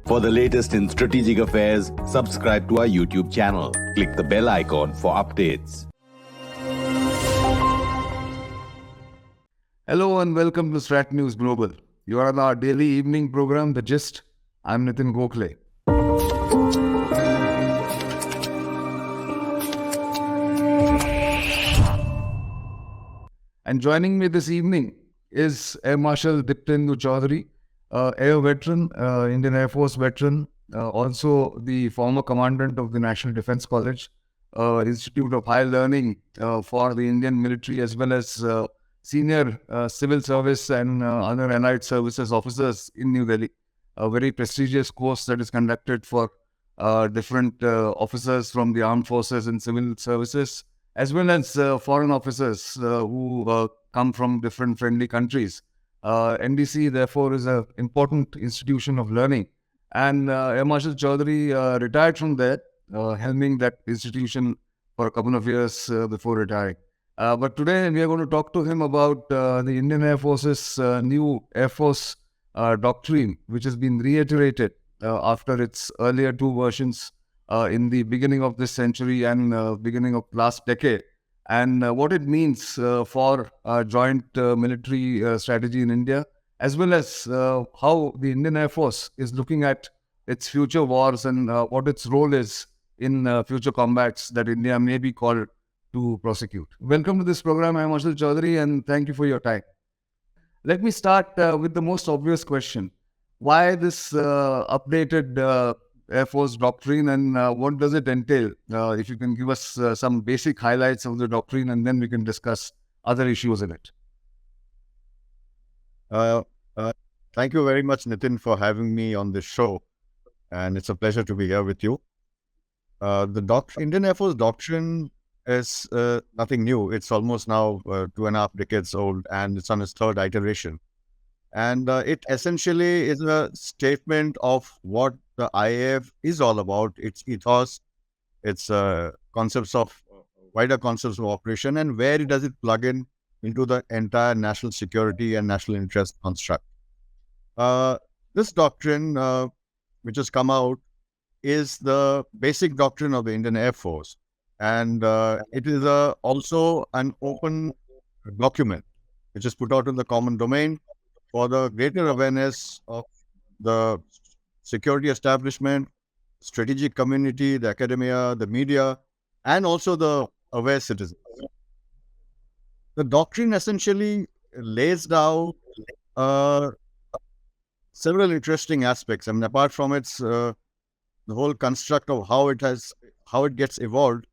For the latest in strategic affairs, subscribe to our YouTube channel. Click the bell icon for updates. Hello and welcome to StratNewsGlobal. You are on our daily evening program, The Gist. I'm Nitin Gokhale. And joining me this evening is Air Marshal Diptendu Choudhary, Air veteran, Indian Air Force veteran, also the former Commandant of the National Defence College, Institute of High Learning for the Indian military, as well as senior civil service and other allied services officers in New Delhi. A very prestigious course that is conducted for different officers from the armed forces and civil services, as well as foreign officers who come from different friendly countries. NDC, therefore, is an important institution of learning. And Air Marshal Choudhary retired from there, helming that institution for a couple of years before retiring. But today we are going to talk to him about the Indian Air Force's new Air Force Doctrine, which has been reiterated after its earlier two versions in the beginning of this century and beginning of last decade, and what it means for joint military strategy in India, as well as how the Indian Air Force is looking at its future wars and what its role is in future combats that India may be called to prosecute. Welcome to this program, Air Marshal Choudhary, and thank you for your time. Let me start with the most obvious question. Why this updated Air Force doctrine, and what does it entail? If you can give us some basic highlights of the doctrine, and then we can discuss other issues in it. Thank you very much, Nitin, for having me on this show. And it's a pleasure to be here with you. The Indian Air Force doctrine is nothing new. It's almost now 2.5 decades old, and it's on its third iteration. And it essentially is a statement of what the IAF is all about, its ethos, its concepts of wider concepts of operation, and where does it plug in into the entire national security and national interest construct. This doctrine, which has come out, is the basic doctrine of the Indian Air Force. And it is also an open document, which is put out in the common domain for the greater awareness of the security establishment, strategic community, the academia, the media, and also the aware citizens. The doctrine essentially lays down several interesting aspects. I mean, apart from its the whole construct of how it gets evolved,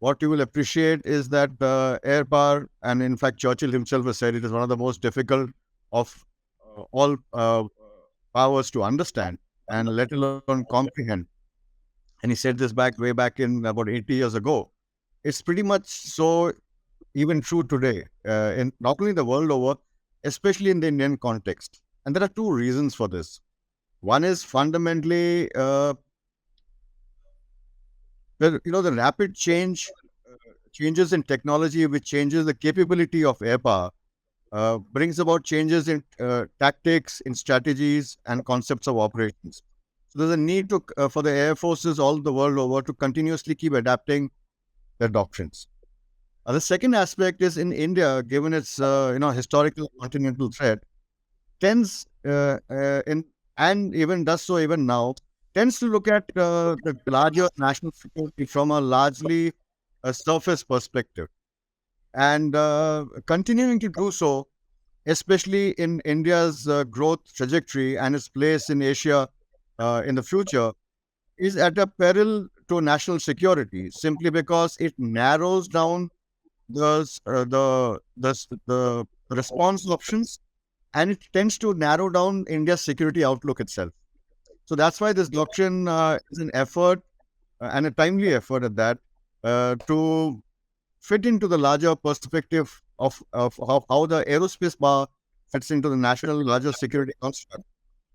what you will appreciate is that air power, and in fact Churchill himself has said it is one of the most difficult of all powers to understand and let alone comprehend. And he said this way back in about 80 years ago. It's pretty much so even true today, in not only the world over, especially in the Indian context. And there are two reasons for this. One is fundamentally the rapid changes in technology, which changes the capability of air power, brings about changes in tactics, in strategies, and concepts of operations. So there's a need for the air forces all the world over to continuously keep adapting their doctrines. The second aspect is in India, given its historical continental threat, tends and even does so even now, tends to look at the larger national security from a largely surface perspective. And continuing to do so, especially in India's growth trajectory and its place in Asia in the future, is at a peril to national security, simply because it narrows down the response options, and it tends to narrow down India's security outlook itself. So that's why this doctrine is an effort, and a timely effort at that, to fit into the larger perspective of how the aerospace power fits into the national larger security construct,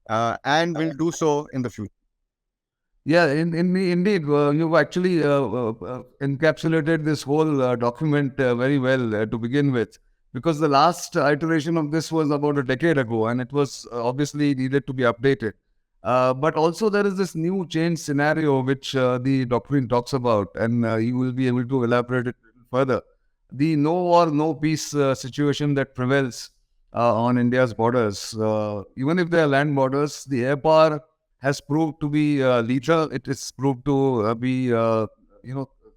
and will do so in the future. Yeah, indeed, you've actually encapsulated this whole document very well to begin with, because the last iteration of this was about a decade ago, and it was obviously needed to be updated. But also there is this new change scenario which the doctrine talks about, and you will be able to elaborate it further. The no war, no peace situation that prevails on India's borders. Even if they are land borders, the air power has proved to be lethal. It is proved to be,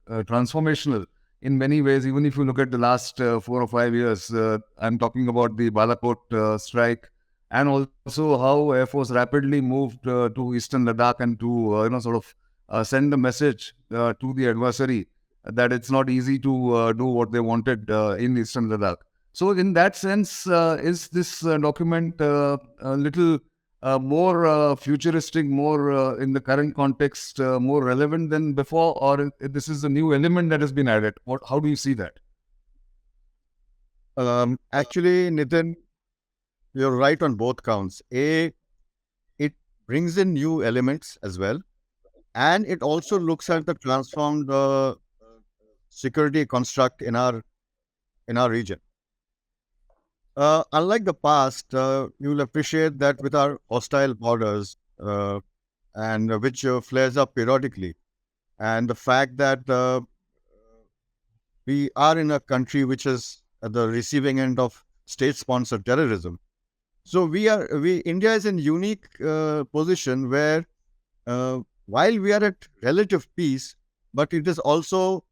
transformational in many ways. Even if you look at the last 4 or 5 years, I'm talking about the Balakot strike, and also how Air Force rapidly moved to Eastern Ladakh and to sort of send a message to the adversary that it's not easy to do what they wanted in Eastern Ladakh. So, in that sense, is this document a little more futuristic, more in the current context, more relevant than before, or this is a new element that has been added? How do you see that? Actually, Nitin, you're right on both counts. It brings in new elements as well, and it also looks at the transformed security construct in our region. Unlike the past, you will appreciate that with our hostile borders, and which flares up periodically, and the fact that we are in a country which is at the receiving end of state-sponsored terrorism. So India is in unique position where while we are at relative peace, but it is also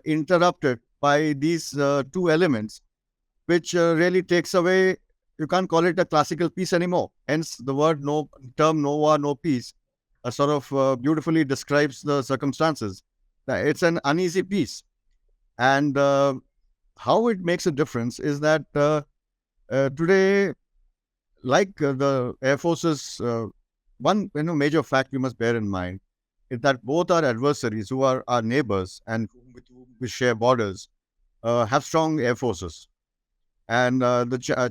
interrupted by these two elements, which really takes away. You can't call it a classical peace anymore. Hence, the term "no war, no peace" sort of beautifully describes the circumstances. It's an uneasy peace, and how it makes a difference is that today, like the Air Force's one major fact we must bear in mind is that both our adversaries, who are our neighbors and with whom we share borders, have strong air forces. And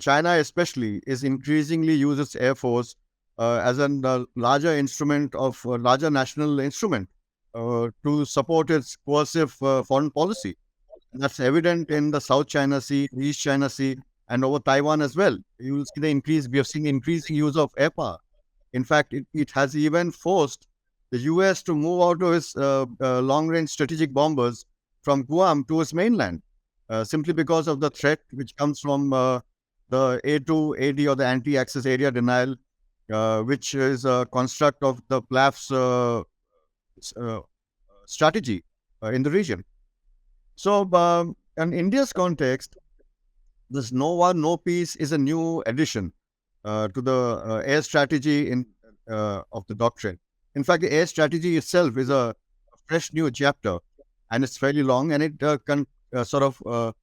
China especially is increasingly uses Air Force as a larger instrument of larger national instrument to support its coercive foreign policy. And that's evident in the South China Sea, East China Sea, and over Taiwan as well. You will see we have seen increasing use of air power. In fact, it has even forced the US to move out of its long-range strategic bombers from Guam to its mainland, simply because of the threat which comes from the A2 AD, or the anti-access area denial, which is a construct of the PLAF's strategy in the region. So, in India's context, this no war, no peace is a new addition to the air strategy of the doctrine. In fact, the air strategy itself is a fresh new chapter, and it's fairly long, and it sort of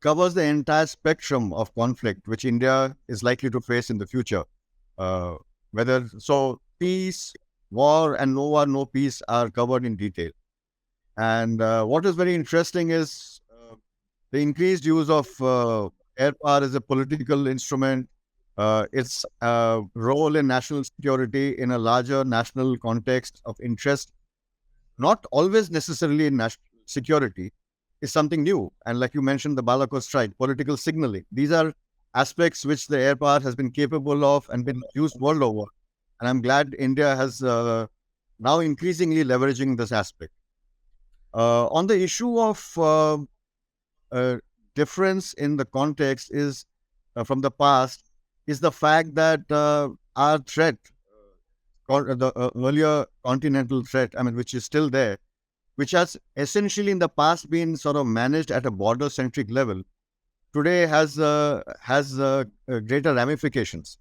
covers the entire spectrum of conflict which India is likely to face in the future. Peace, war, and no war, no peace are covered in detail. And what is very interesting is the increased use of air power as a political instrument, its role in national security in a larger national context of interest, not always necessarily in national security, is something new. And like you mentioned, the Balakot strike, political signaling. These are aspects which the air power has been capable of and been used world over. And I'm glad India has now increasingly leveraging this aspect. On the issue of difference in the context is from the past is the fact that our threat, the earlier continental threat, which is still there, which has essentially in the past been sort of managed at a border-centric level, today has greater ramifications,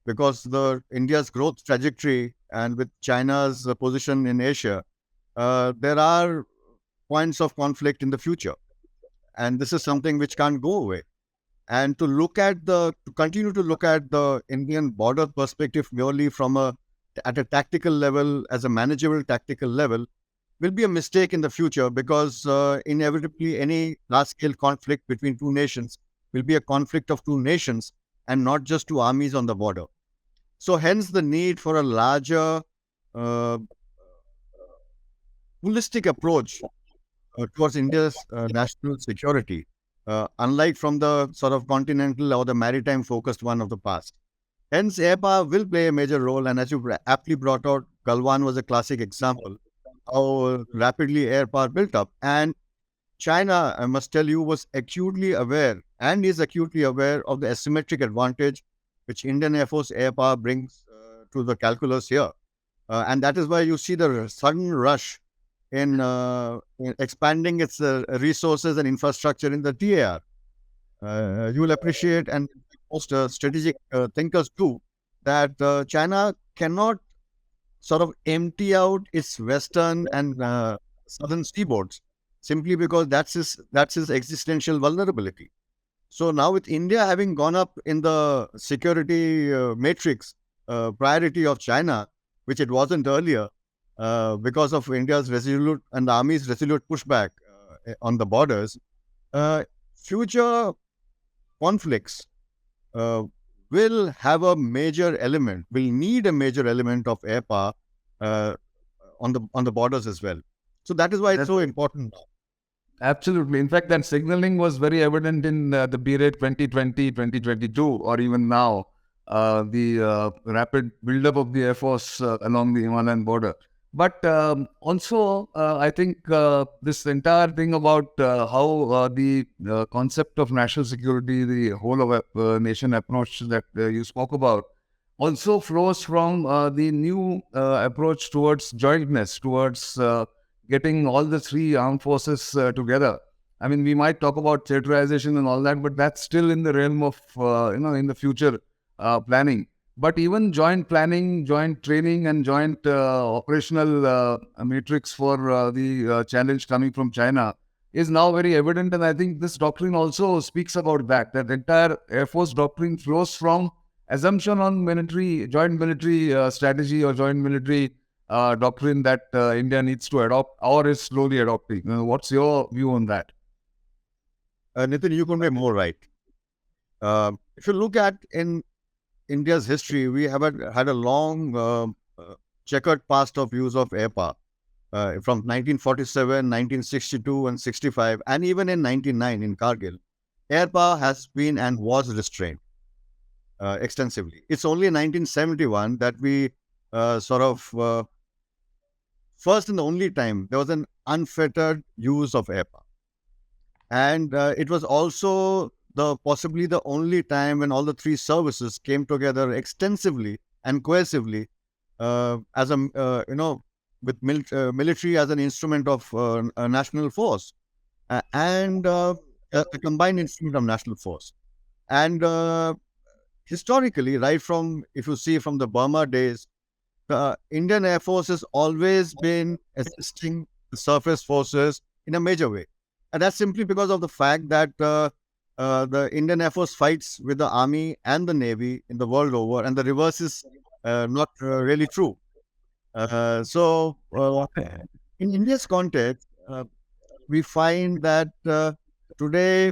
because India's growth trajectory and with China's position in Asia, there are points of conflict in the future, and this is something which can't go away. And to continue to look at the Indian border perspective merely at a tactical level, as a manageable tactical level, will be a mistake in the future, because inevitably any large-scale conflict between two nations will be a conflict of two nations and not just two armies on the border. So hence the need for a larger holistic approach towards India's national security, unlike from the sort of continental or the maritime focused one of the past. Hence, air power will play a major role. And as you aptly brought out, Galwan was a classic example how rapidly air power built up. And China, I must tell you, was acutely aware and is acutely aware of the asymmetric advantage which Indian Air Force air power brings to the calculus here. And that is why you see the sudden rush in expanding its resources and infrastructure in the TAR. You will appreciate, and most strategic thinkers too, that China cannot sort of empty out its western and southern seaboards simply because that's his existential vulnerability. So now with India having gone up in the security matrix priority of China, which it wasn't earlier, because of India's resolute and the army's resolute pushback on the borders, future conflicts uh, will have a major element, will need a major element of air power uh, on the borders as well. So that is why it's so important now. Absolutely. In fact, that signaling was very evident in the period 2020, 2022, or even now, the rapid buildup of the Air Force along the Himalayan border. But also, I think this entire thing about how the concept of national security, the whole of nation approach that you spoke about, also flows from the new approach towards jointness, towards getting all the three armed forces together. I mean, we might talk about theaterization and all that, but that's still in the realm of, in the future planning. But even joint planning, joint training, and joint operational matrix for the challenge coming from China is now very evident. And I think this doctrine also speaks about that. That entire Air Force doctrine flows from assumption on joint military strategy or joint military doctrine that India needs to adopt or is slowly adopting. What's your view on that? Nitin, you couldn't be more right. If you look at in India's history, we have had a long checkered past of use of air power. From 1947, 1962, and 65, and even in 99 in Kargil, air power has been and was restrained extensively. It's only in 1971 that we first and the only time there was an unfettered use of air power. And it was also possibly the only time when all the three services came together extensively and cohesively as with military as an instrument of a national force and a combined instrument of national force. And historically, right from, if you see from the Burma days, the Indian Air Force has always been assisting the surface forces in a major way. And that's simply because of the fact that the Indian Air Force fights with the Army and the Navy in the world over, and the reverse is not really true. So, in India's context, we find that today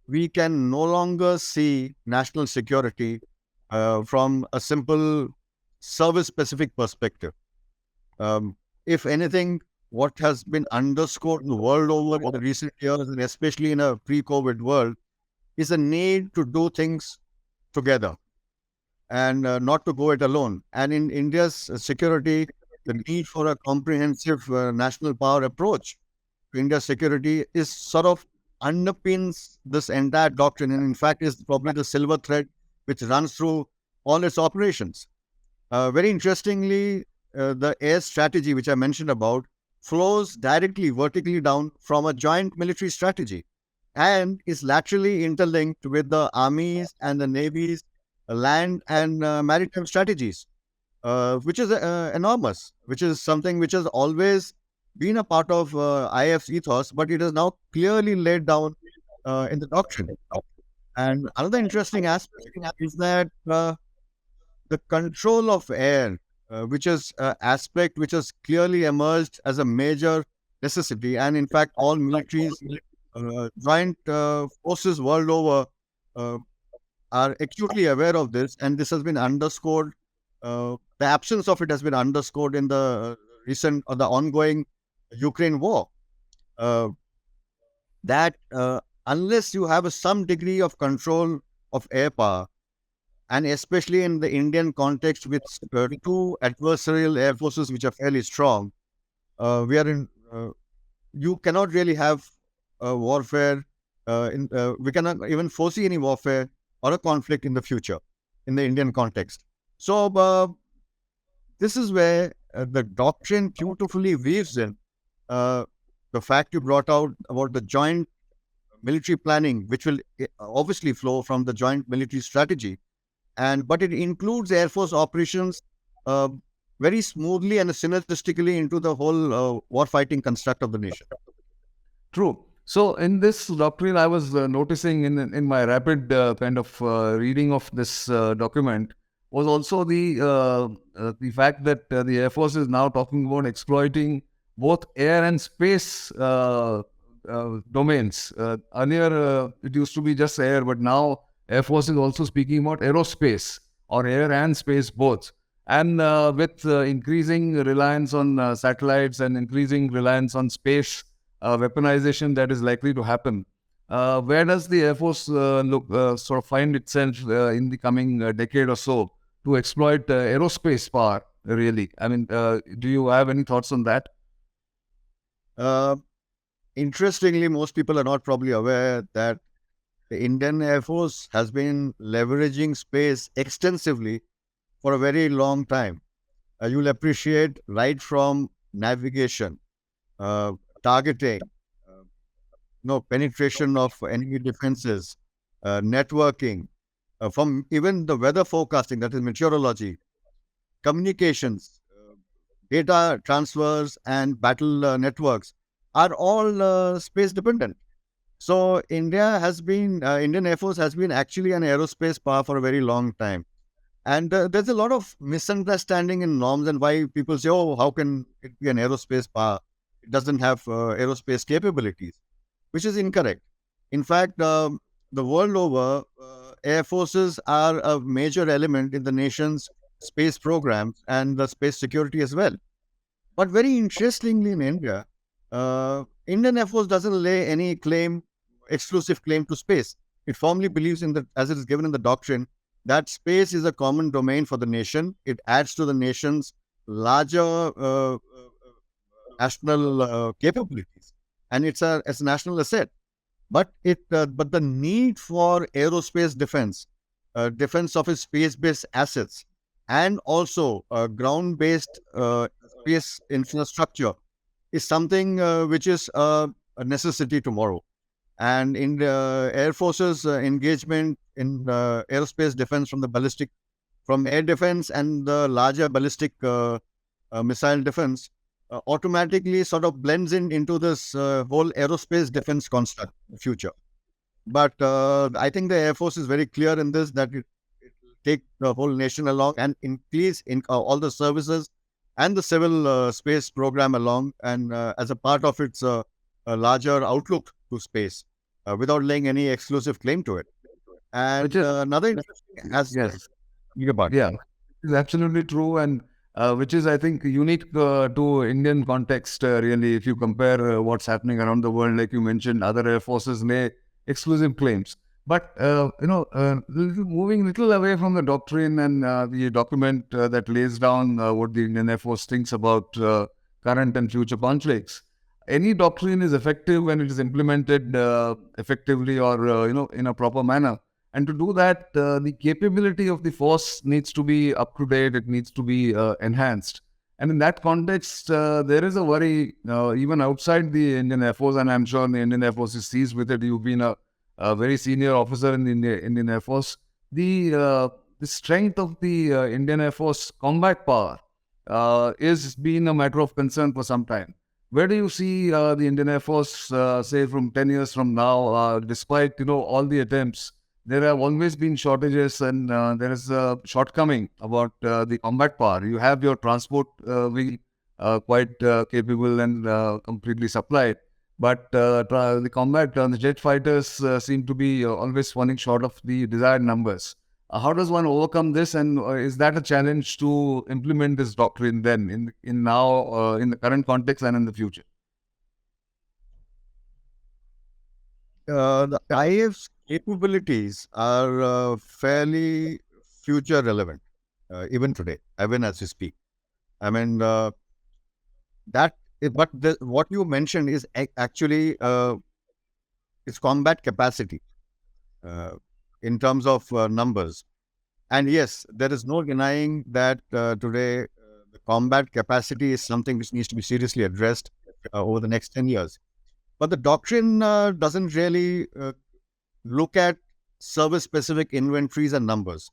we can no longer see national security from a simple service-specific perspective. If anything, what has been underscored the world over in the recent years, and especially in a pre-COVID world, is a need to do things together and not to go it alone. And in India's security, the need for a comprehensive national power approach to India's security is sort of underpins this entire doctrine, and in fact is probably the silver thread which runs through all its operations. Very interestingly, the air strategy, which I mentioned about, flows directly, vertically down from a joint military strategy and is laterally interlinked with the armies and the navies, land and maritime strategies, which is enormous, which is something which has always been a part of IF's ethos, but it is now clearly laid down in the doctrine. And another interesting aspect is that the control of air, which is an aspect which has clearly emerged as a major necessity. And in fact, all militaries, joint forces world over are acutely aware of this. And this has been underscored. The absence of it has been underscored in the recent or the ongoing Ukraine war. That unless you have some degree of control of air power, and especially in the Indian context with two adversarial air forces which are fairly strong, we are in. You cannot really have warfare. We cannot even foresee any warfare or a conflict in the future in the Indian context. So this is where the doctrine beautifully weaves in uh, the fact you brought out about the joint military planning, which will obviously flow from the joint military strategy, and but it includes air force operations uh, very smoothly and synergistically into the whole war fighting construct of the nation. True. So in this doctrine, I was noticing in my rapid kind of reading of this document was also the fact that the Air Force is now talking about exploiting both air and space domains. Earlier, it used to be just air, but now Air Force is also speaking about aerospace or air and space both. And with increasing reliance on satellites and increasing reliance on space weaponization that is likely to happen. Where does the Air Force sort of find itself in the coming decade or so to exploit aerospace power, really? I mean, do you have any thoughts on that? Uh, Interestingly, most people are not probably aware that the Indian Air Force has been leveraging space extensively for a very long time. You'll appreciate right from navigation, uh, targeting, penetration of enemy defenses, networking, from even the weather forecasting, that is meteorology, communications, data transfers, and battle networks are all space dependent. So Indian Air Force has been actually an aerospace power for a very long time. And there's a lot of misunderstanding in norms and why people say, oh, how can it be an aerospace power? It doesn't have aerospace capabilities, which is incorrect. In fact, the world over, air forces are a major element in the nation's space programs and the space security as well. But very interestingly, in India, Indian Air Force doesn't lay any exclusive claim to space. It firmly believes in the, as it is given in the doctrine, that space is a common domain for the nation. It adds to the nation's larger national capabilities, and it's a national asset. But the need for aerospace defense, defense of its space-based assets, and also ground-based space infrastructure is something which is a necessity tomorrow. And in the Air Force's engagement in aerospace defense from air defense and the larger ballistic missile defense, automatically sort of blends into this whole aerospace defense construct future. But I think the Air Force is very clear in this that it will take the whole nation along and increase in all the services and the civil space program along, and as a part of its larger outlook to space, without laying any exclusive claim to it. Which And is, another interesting aspect. yes, yeah, it's absolutely true, and which is, I think, unique to Indian context. Really, if you compare what's happening around the world, like you mentioned, other air forces lay exclusive claims. But moving little away from the doctrine and the document that lays down what the Indian Air Force thinks about current and future conflicts. Any doctrine is effective when it is implemented effectively or in a proper manner. And to do that, the capability of the force needs to be up to date. It needs to be enhanced. And in that context, there is a worry even outside the Indian Air Force, and I'm sure the Indian Air Force is seized with it. You've been a very senior officer in the Indian Air Force. The strength of the Indian Air Force combat power is been a matter of concern for some time. Where do you see the Indian Air Force, say, from 10 years from now, despite all the attempts? There have always been shortages, and there is a shortcoming about the combat power. You have your transport wing quite capable and completely supplied, but the combat, the jet fighters seem to be always falling short of the desired numbers. How does one overcome this, and is that a challenge to implement this doctrine then in now in the current context and in the future? The IF's capabilities are fairly future relevant, even today, even as we speak. I mean, what you mentioned is actually its combat capacity uh, in terms of numbers. And yes, there is no denying that today the combat capacity is something which needs to be seriously addressed over the next 10 years. But the doctrine doesn't really look at service-specific inventories and numbers.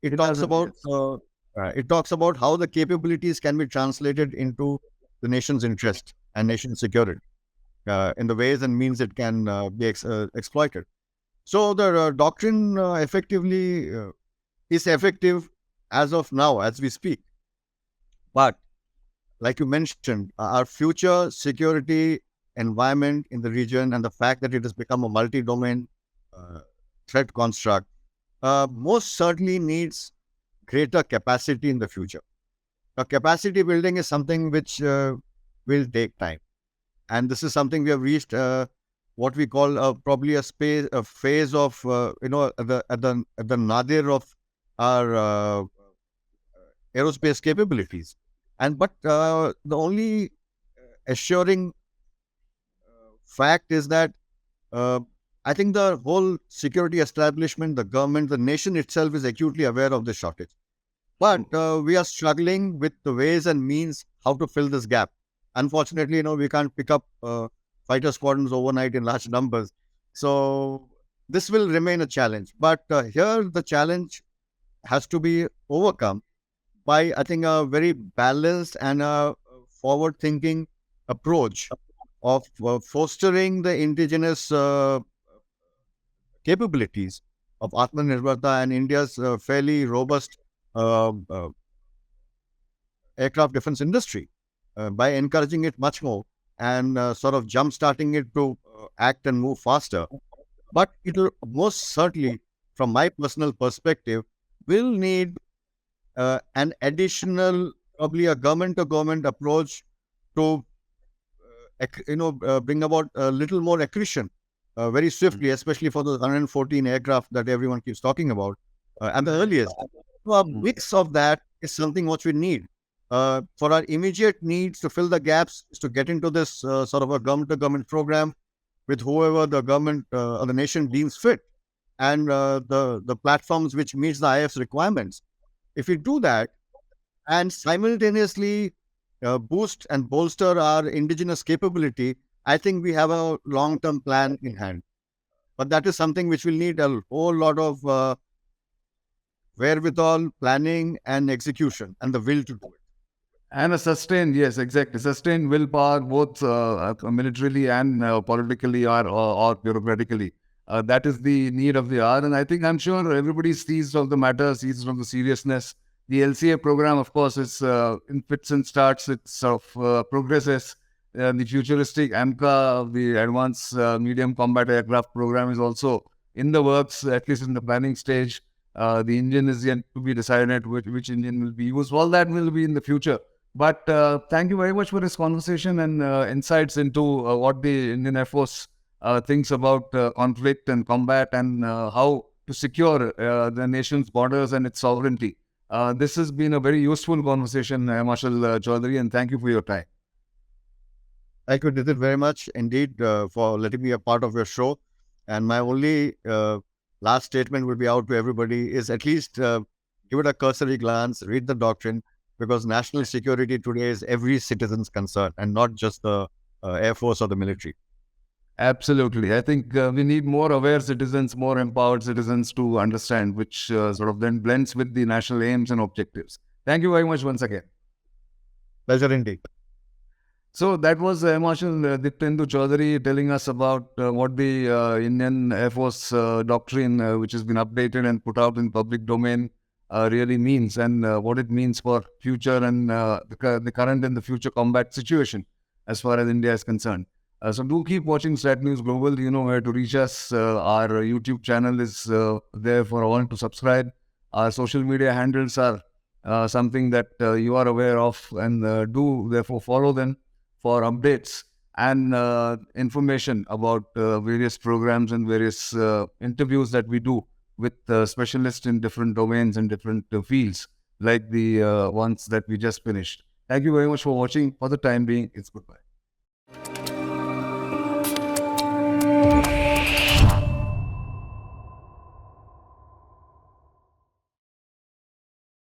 It talks about how the capabilities can be translated into the nation's interest and nation's security in the ways and means it can be exploited. So the doctrine effectively is effective as of now, as we speak. But like you mentioned, our future security environment in the region and the fact that it has become a multi-domain threat construct most certainly needs greater capacity in the future. Now, capacity building is something which will take time, and this is something we have reached what we call probably a phase of at the nadir of our aerospace capabilities. But the only assuring fact is that I think the whole security establishment, the government, the nation itself is acutely aware of this shortage. But we are struggling with the ways and means how to fill this gap. Unfortunately, we can't pick up fighter squadrons overnight in large numbers. So this will remain a challenge. But here the challenge has to be overcome by, I think, a very balanced and a forward-thinking approach of fostering the indigenous capabilities of Atmanirbharta and India's fairly robust aircraft defense industry by encouraging it much more and sort of jump-starting it to act and move faster. But it will most certainly, from my personal perspective, will need an additional, probably a government-to-government approach to, bring about a little more accretion very swiftly, especially for those 114 aircraft that everyone keeps talking about, and the earliest. So a mix of that is something what we need. For our immediate needs to fill the gaps, is to get into this sort of a government-to-government program with whoever the government or the nation deems fit, and the platforms which meets the IF's requirements. If we do that and simultaneously boost and bolster our indigenous capability, I think we have a long-term plan in hand. But that is something which will need a whole lot of wherewithal, planning, and execution, and the will to do it. And a sustained, yes, exactly, sustained willpower, both militarily and politically or bureaucratically. That is the need of the hour. And I'm sure everybody sees of the matter, sees of the seriousness. The LCA program, of course, is in fits and starts. It sort of progresses. The futuristic AMCA, the Advanced Medium Combat Aircraft program, is also in the works, at least in the planning stage. The engine is yet to be decided which engine will be used. All that will be in the future. But thank you very much for this conversation and insights into what the Indian Air Force thinks about conflict and combat and how to secure the nation's borders and its sovereignty. This has been a very useful conversation, Air Marshal Choudhary, and thank you for your time. Thank you, Nitin, very much indeed for letting me a part of your show. And my only last statement will be out to everybody is at least give it a cursory glance, read the doctrine, because national security today is every citizen's concern and not just the Air Force or the military. Absolutely. I think we need more aware citizens, more empowered citizens to understand, which sort of then blends with the national aims and objectives. Thank you very much once again. Pleasure indeed. So that was Air Marshal Diptendu Choudhary telling us about what the Indian Air Force doctrine, which has been updated and put out in public domain, really means, and what it means for future and the current and the future combat situation as far as India is concerned. So do keep watching StratNewsGlobal. You know where to reach us. Our YouTube channel is there for all to subscribe. Our social media handles are something that you are aware of, and do therefore follow them for updates and information about various programs and various interviews that we do with specialists in different domains and different fields, like the ones that we just finished. Thank you very much for watching. For the time being, it's goodbye.